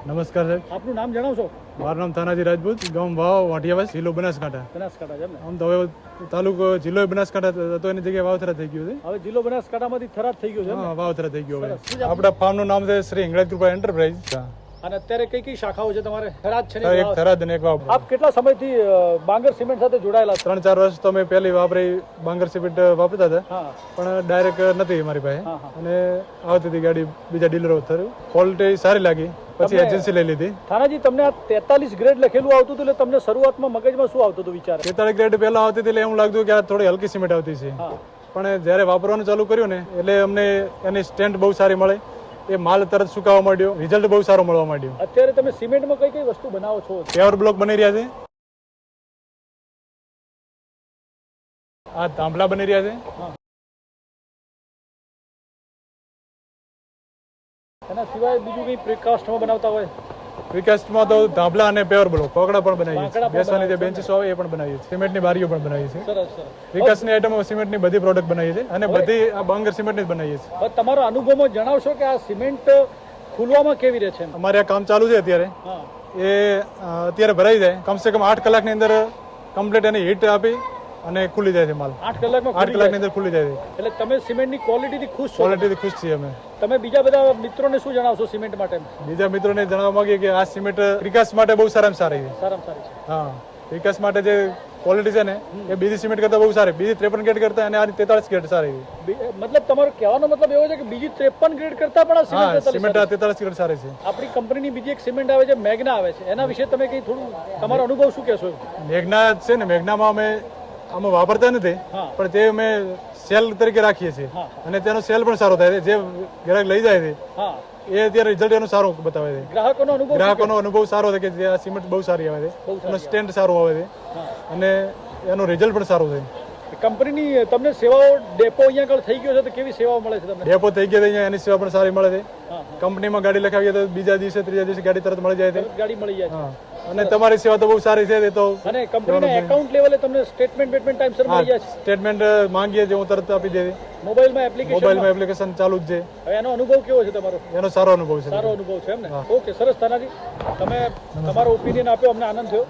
નમસ્કાર સાહેબ, આપનું નામ જણાવશો? મારું નામ થાનાજી રાજપૂત, ગામ વાવ, વાંટિયાવાસ, જિલ્લો બનાસકાંઠા. બનાસકાંઠા છે એમ ને? આમ તો હવે તાલુકો જિલ્લો બનાસકાંઠા હતો, એની જગ્યાએ વાવથરા થઈ ગયું છે. હવે જિલ્લો બનાસકાંઠામાંથી થરાદ થઈ ગયો છે એમ ને? હા, વાવથરા થઈ ગયું. સરસ. હવે આપણા ફાર્મનું નામ છે શ્રી હિંગળાજ કૃપા એન્ટરપ્રાઇઝ. અને અત્યારે કઈ કઈ શાખાઓ છે તમારે? થરાદ છે ને એક વાવ? થરાદ અને એક વાવ. આપ કેટલા સમયથી બાંગર સિમેન્ટ સાથે જોડાયેલા છો? 3-4 વર્ષ તો મેં પહેલી વાપરી બાંગર સિમેન્ટ વાપરતા હતા, હા પણ ડાયરેક્ટ નથી મારી પાસે. હા, હા. અને આવતી હતી ગાડી બીજા ડીલરો થયું, ક્વોલિટી સારી લાગી, પછી તમને- એજન્સી લઈ લીધી. થાનાજી, તમને આ 43 ગ્રેડ લખેલું આવતું હતું, એટલે તમને શરૂઆતમાં મગજમાં શું આવતું હતું વિચાર? 43 ગ્રેડ પહેલા આવતી હતી એટલે એવું લાગતું કે આ થોડી હલકી સિમેન્ટ આવતી છે, હા પણ જ્યારે વાપરવાનું ચાલુ કર્યું ને એટલે અમને એની સ્ટ્રેન્થ બહુ સારી મળે, એ માલ તરત સુકાવા માંડ્યો, રિઝલ્ટ બહુ સારું મળવા માંડ્યું. અત્યારે તમે સિમેન્ટમાં કઈ કઈ વસ્તુ બનાવો છો? પેવર બ્લોક બની રહ્યા છે, આ થાંભલા બની રહ્યા છે, હા. એના સિવાય બીજું કઈ પ્રિકાસ્ટમાં બનાવતા હોય? વિકાસમાં તો થાંભલા અને પેવર બ્લોક કોકડા પણ બનાવીએ બાંકડા છીએ, પણ બેસવાની જે બનાવીએ બેન્ચીસ આવે એ પણ બનાવીએ છીએ, સિમેન્ટની બારીઓ પણ બનાવીએ છીએ. સરસ સરસ. વિકાસની આઈટમો સિમેન્ટની બધી પ્રોડક્ટ બનાવીએ છીએ અને બધી આ બાંગર સિમેન્ટની જ બનાવીએ છીએ. હવે તમારા અનુભવમાં જણાવશો કે આ સિમેન્ટ ખુલવામાં કેવી રહે છે? અમારે આ કામ ચાલુ છે અત્યારે, હા એ અત્યારે ભરાઈ જાય, કમસે કમ 8 કલાકની અંદર કમ્પ્લીટ એની હીટ આપી અને ખુલી જાય છે માલ. 8 કલાકમાં 8 કલાકની અંદર ખુલી જાય છે. એટલે તમે સિમેન્ટની ક્વોલિટીથી ખુશ છો? ક્વોલિટીથી ખુશ છીએ અમે. તમે બીજા બધા મિત્રોને શું જણાવશો સિમેન્ટ માટે? બીજા મિત્રોને જણાવવા માંગીએ કે આ સિમેન્ટ વિકાસ માટે બહુ સારામાં સારી છે. સારામાં સારી છે. હા, વિકાસ માટે જે ક્વોલિટી છે ને એ બીજી સિમેન્ટ કરતા બહુ સારી, બીજી 53 ગ્રેડ કરતા અને આની 43 ગ્રેડ સારી છે. મતલબ તમારો કહેવાનો મતલબ એવો છે કે બીજી 53 ગ્રેડ કરતા પણ આ હા, સિમેન્ટ સિમેન્ટ આ 43 ગ્રેડ સારી છે. આપણી કંપનીની બીજી એક સિમેન્ટ આવે છે, મેગ્ના આવે છે, એના વિશે તમે કઈ થોડું તમારો અનુભવ શું કહેશો? મેઘના છે ને, મેઘનામાં અમે આમાં વાપરતા નથી, હા પણ તે અમે સેલ તરીકે રાખીએ છીએ હા અને તેનો સેલ પણ સારો થાય છે. જે ગ્રાહક લઈ જાય છે હા. એ અત્યારે રિઝલ્ટ એનું સારું બતાવે છે. ગ્રાહકોનો અનુભવ શું ગ્રાહકોનો અનુભવ સારો છે કે જે આ સિમેન્ટ બહુ સારી આવે બહુ છે, એનો સ્ટેન્ડ સારું આવે છે કહે? હા. અને એનું રિઝલ્ટ પણ સારું છે. કંપનીની તમને સેવાઓ, ડેપો અહીંયા આગળ થઈ ગયો છે તો કેવી સેવાઓ મળે છે તમને? ડેપો થઈ ગયા છે અહીંયા, એની સેવા પણ સારી મળે છે. હા હા. કંપનીમાં ગાડી લખાવીએ તો બીજા દિવસે ત્રીજા દિવસે ગાડી તરત મળી જાય છે. તરત ગાડી મળી જાય છે. હા, અને તમારી સેવા તો બહુ સારી છે. એ તો અને કંપનીના એકાઉન્ટ લેવલે તમને સ્ટેટમેન્ટ ટાઈમસર મળી જાય છે? સ્ટેટમેન્ટ માંગીએ છીએ, હું તરત આપી દે. મોબાઈલમાં એપ્લિકેશન? મોબાઈલમાં એપ્લિકેશન ચાલુ જ છે. હવે એનો અનુભવ કેવો છે તમારો? એનો સારો અનુભવ છે. સારો અનુભવ છે એમ ને? ઓકે, સરસ. તાનાજી, તમે તમારો ઓપિનિયન આપ્યો, અમને આનંદ થયો.